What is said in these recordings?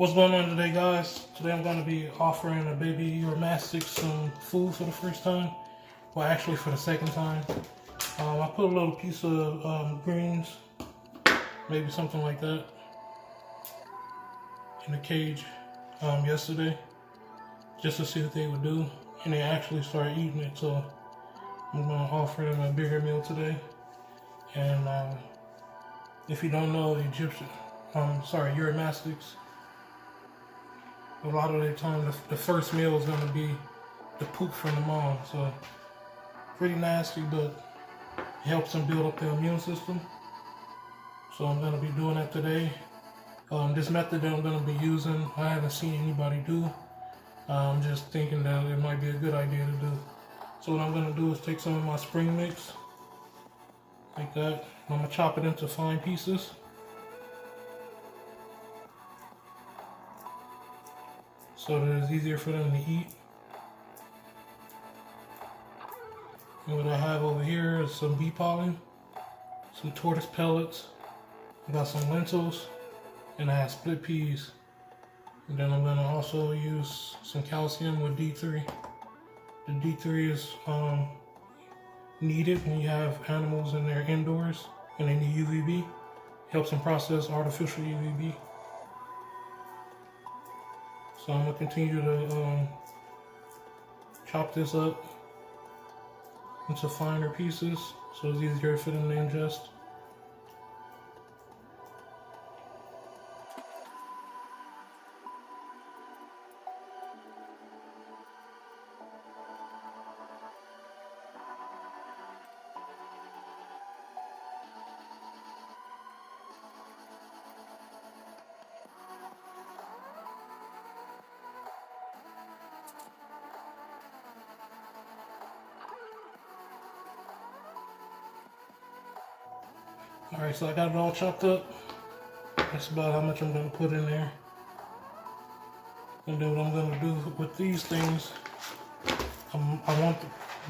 What's going on today, guys? Today I'm going to be offering a baby Uromastyx some food for the first time. Well, actually for the second time. I put a little piece of greens, maybe something like that, in the cage yesterday, just to see what they would do. And they actually started eating it, so I'm going to offer them a bigger meal today. And if you don't know, Uromastyx, a lot of the time the first meal is going to be the poop from the mom. So pretty nasty, but it helps them build up their immune system. So I'm going to be doing that today. This method that I'm going to be using, I haven't seen anybody do. I'm just thinking that it might be a good idea to do. So what I'm going to do is take some of my spring mix, like that. I'm going to chop it into fine pieces. So that it's easier for them to eat. And what I have over here is some bee pollen, some tortoise pellets, I got some lentils, and I have split peas. And then I'm going to also use some calcium with D3. The D3 is needed when you have animals in their indoors and they need UVB. Helps them process artificial UVB. So I'm going to continue to chop this up into finer pieces so it's easier for them to ingest. Alright, so I got it all chopped up. That's about how much I'm going to put in there. And then what I'm going to do with these things, I want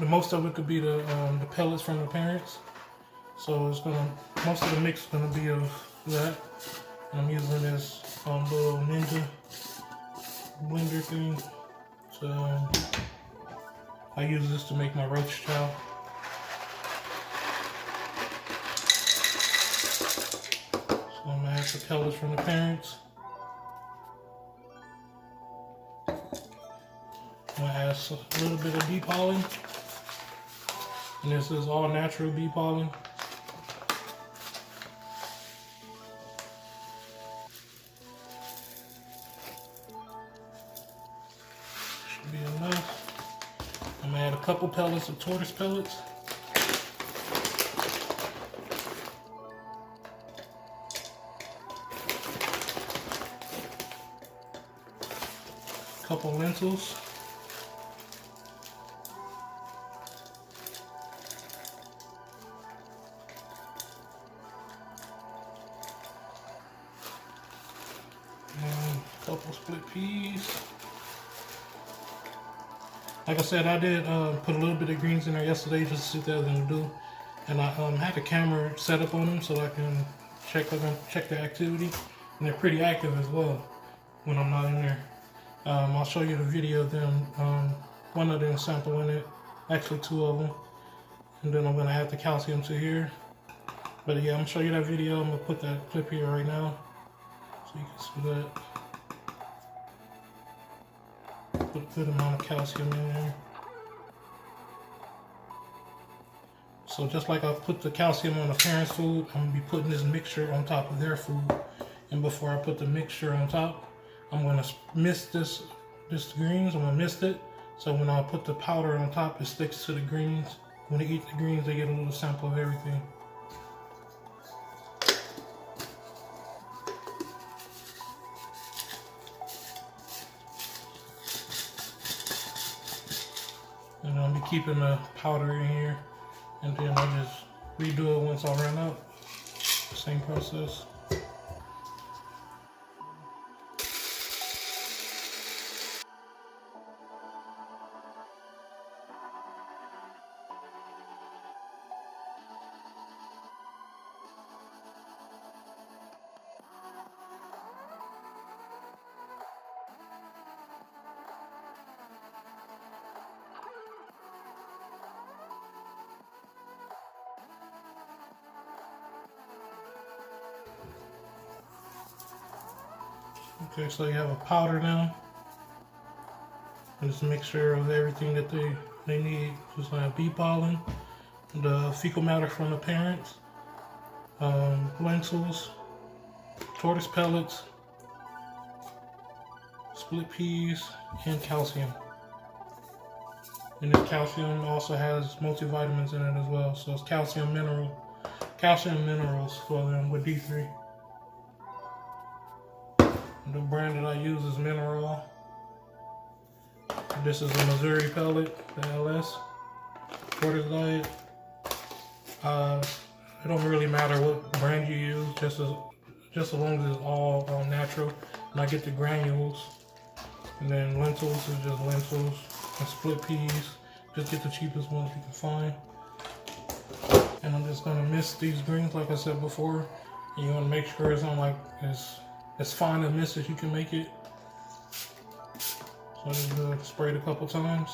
the most of it could be the pellets from the parents. So it's most of the mix is going to be of that. And I'm using this little Ninja blender thing. So I use this to make my roach chow. So I'm going to add the pellets from the parents. I'm going to add a little bit of bee pollen. And this is all natural bee pollen. Should be enough. I'm going to add a couple pellets of tortoise pellets. Couple lentils, and a couple split peas. Like I said, I did put a little bit of greens in there yesterday just to see what they were going to do, and I had the camera set up on them so I can check their activity, and they're pretty active as well when I'm not in there. I'll show you the video of them, one of them sampling it, actually two of them, and then I'm going to add the calcium to here. But yeah, I'm going to show you that video. I'm going to put that clip here right now so you can see that. Put a good amount of calcium in there. So just like I put the calcium on the parents' food, I'm going to be putting this mixture on top of their food. And before I put the mixture on top, I'm going to mist this greens. I'm going to mist it. So when I put the powder on top, it sticks to the greens. When they eat the greens, they get a little sample of everything. And I'll be keeping the powder in here. And then I'll just redo it once I run out. Same process. Okay, so you have a powder now. And it's a mixture of everything that they need. Just like bee pollen, the fecal matter from the parents, lentils, tortoise pellets, split peas, and calcium. And this calcium also has multivitamins in it as well. So it's calcium minerals for them with D3. The brand that I use is Mineral. This is a Missouri pellet, the LS Tortoise Diet. It don't really matter what brand you use, just as long as it's all natural. And I get the granules. And then lentils is just lentils. And split peas, just get the cheapest ones you can find. And I'm just gonna mist these greens like I said before. And you wanna make sure it's not like as fine a mist as you can make it. So I just spray it a couple times.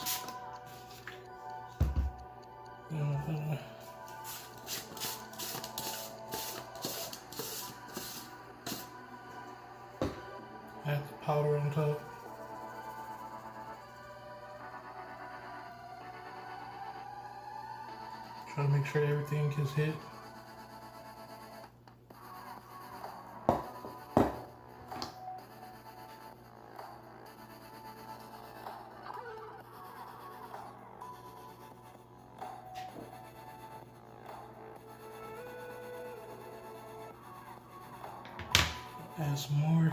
And add the powder on top. Try to make sure everything gets hit. Add some more.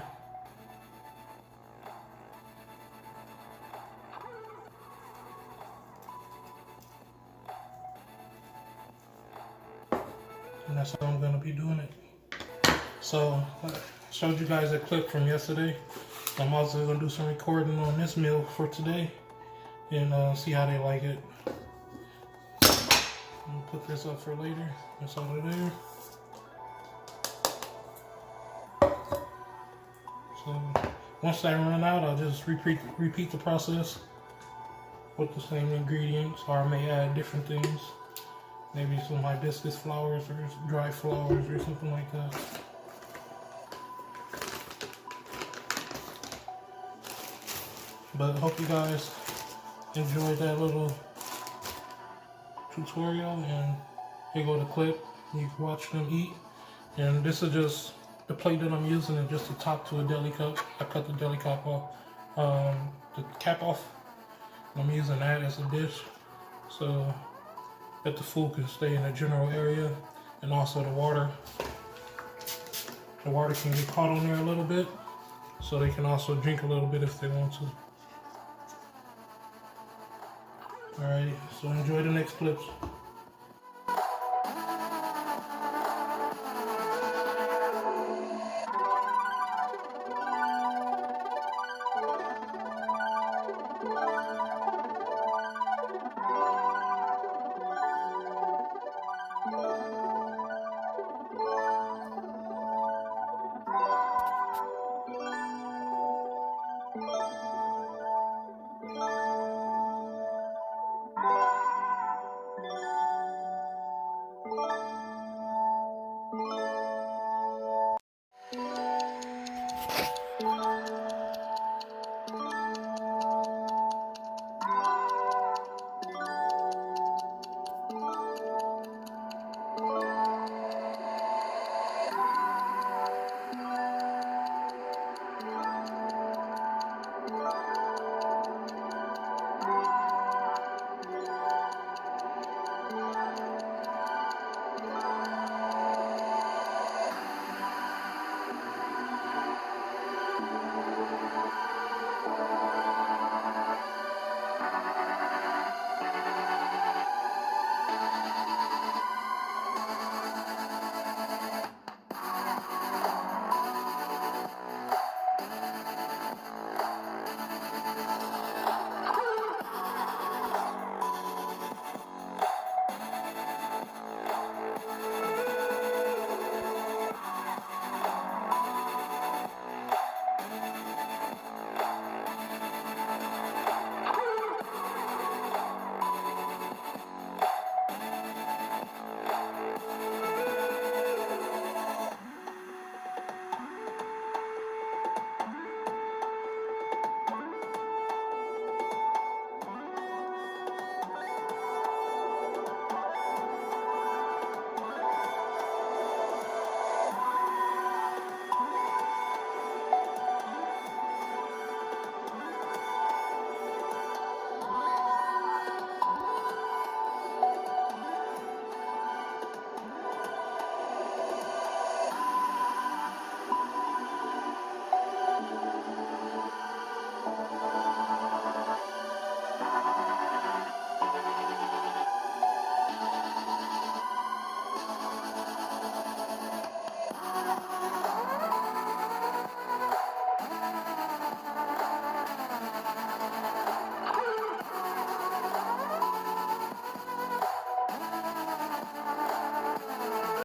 And that's how I'm going to be doing it. So I showed you guys a clip from yesterday. I'm also going to do some recording on this meal for today and see how they like it. I'm going to put this up for later. That's all it is. So once I run out, I'll just repeat the process with the same ingredients, or I may add different things. Maybe some hibiscus flowers or dry flowers or something like that. But I hope you guys enjoyed that little tutorial, and here go the clip. You can watch them eat. And this is just the plate that I'm using, is just the top to a deli cup. I cut the deli cap off, the cap off. I'm using that as a dish, so that the food can stay in the general area, and also the water. The water can get caught on there a little bit, so they can also drink a little bit if they want to. Alright, so enjoy the next clips.